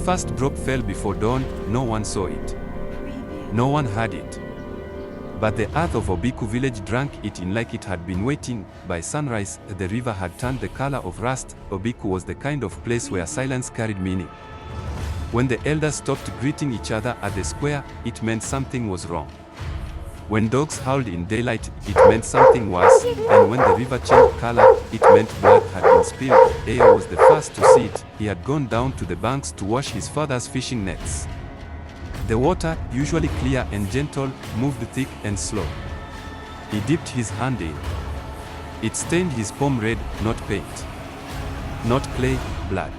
first drop fell before dawn, no one saw it. No one heard it. But the earth of Obiku village drank it in like it had been waiting. By sunrise, the river had turned the color of rust. Obiku was the kind of place where silence carried meaning. When the elders stopped greeting each other at the square, it meant something was wrong. When dogs howled in daylight, it meant something worse, and when the river changed color, it meant blood had been spilled. Eo was the first to see it. He had gone down to the banks to wash his father's fishing nets. The water, usually clear and gentle, moved thick and slow. He dipped his hand in. It stained his palm red, not paint. Not clay, blood.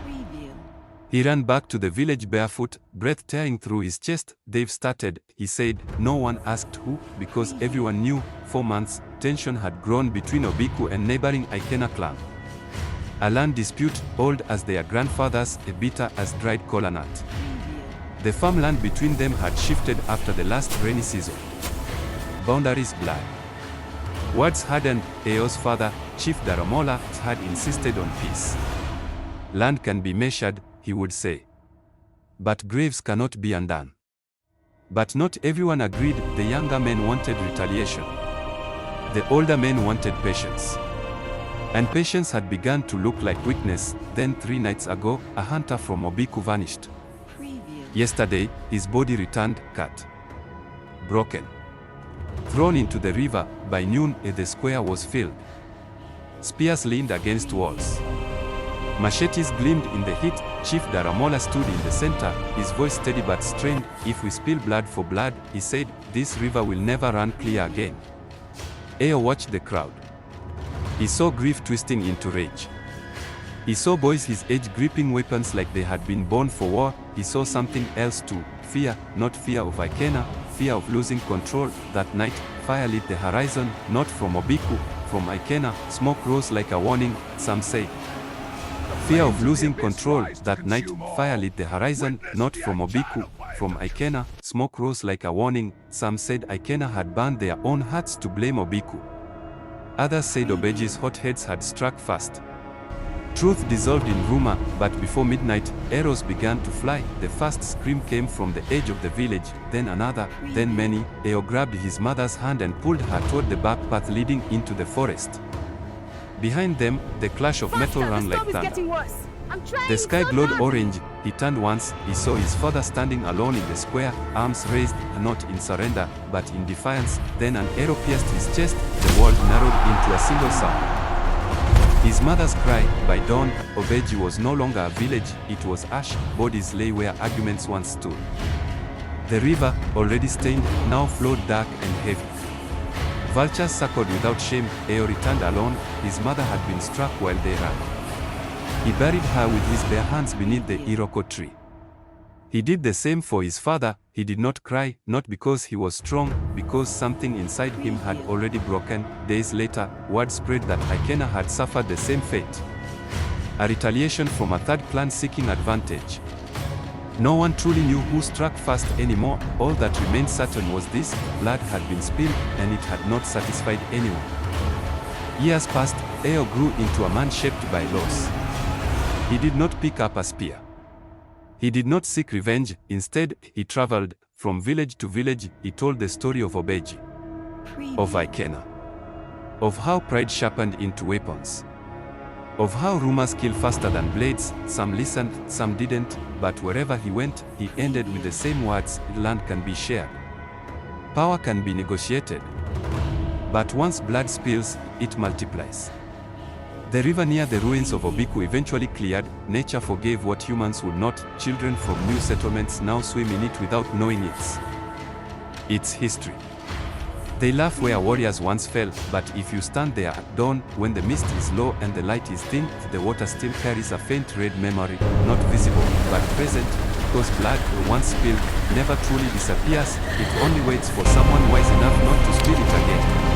He ran back to the village barefoot, breath tearing through his chest. They've started, he said. No one asked who, because everyone knew. 4 months, tension had grown between Obiku and neighboring Ikena clan. A land dispute, old as their grandfathers, bitter as dried kola nut. The farmland between them had shifted after the last rainy season. Boundaries blurred. Words hardened. Eo's father, Chief Daramola, had insisted on peace. Land can be measured, he would say. But graves cannot be undone. But not everyone agreed. The younger men wanted retaliation. The older men wanted patience. And patience had begun to look like weakness. Then 3 nights ago, a hunter from Obiku vanished. Yesterday, his body returned, cut. Broken. Thrown into the river. By noon, the square was filled. Spears leaned against walls. Machetes gleamed in the heat. Chief Daramola stood in the center, his voice steady but strained. If we spill blood for blood, he said, this river will never run clear again. Eo watched the crowd. He saw grief twisting into rage. He saw boys his age gripping weapons like they had been born for war. He saw something else too. Fear, not fear of Ikena, fear of losing control. That night, fire lit the horizon, not from Obiku, from Ikena. Smoke rose like a warning, some said. Fear of losing control. That night, fire lit the horizon, not from Obiku, from Ikena. Smoke rose like a warning. Some said Ikena had burned their own hearts to blame Obiku. Others said Obeji's hotheads had struck fast. Truth dissolved in rumor, but before midnight, arrows began to fly. The first scream came from the edge of the village, then another, then many. Eo grabbed his mother's hand and pulled her toward the back path leading into the forest. Behind them, the clash of metal ran like thunder. The sky glowed orange. He turned once. He saw his father standing alone in the square, arms raised, not in surrender, but in defiance. Then an arrow pierced his chest. The world narrowed into a single sound. His mother's cry. By dawn, Obeji was no longer a village, it was ash. Bodies lay where arguments once stood. The river, already stained, now flowed dark and heavy. Vultures circled without shame. Eo returned alone. His mother had been struck while they ran. He buried her with his bare hands beneath the Iroko tree. He did the same for his father. He did not cry, not because he was strong, because something inside him had already broken. Days later, word spread that Ikena had suffered the same fate. A retaliation from a third clan seeking advantage. No one truly knew who struck first anymore. All that remained certain was this: blood had been spilled, and it had not satisfied anyone. Years passed. Eo grew into a man shaped by loss. He did not pick up a spear. He did not seek revenge. Instead, he traveled. From village to village, he told the story of Obeji. Of Ikena. Of how pride sharpened into weapons. Of how rumors kill faster than blades. Some listened, some didn't, but wherever he went, he ended with the same words: land can be shared. Power can be negotiated. But once blood spills, it multiplies. The river near the ruins of Obiku eventually cleared. Nature forgave what humans would not. Children from new settlements now swim in it without knowing its history. They laugh where warriors once fell, but if you stand there at dawn, when the mist is low and the light is thin, the water still carries a faint red memory, not visible, but present, because blood, once spilled, never truly disappears. It only waits for someone wise enough not to spill it again.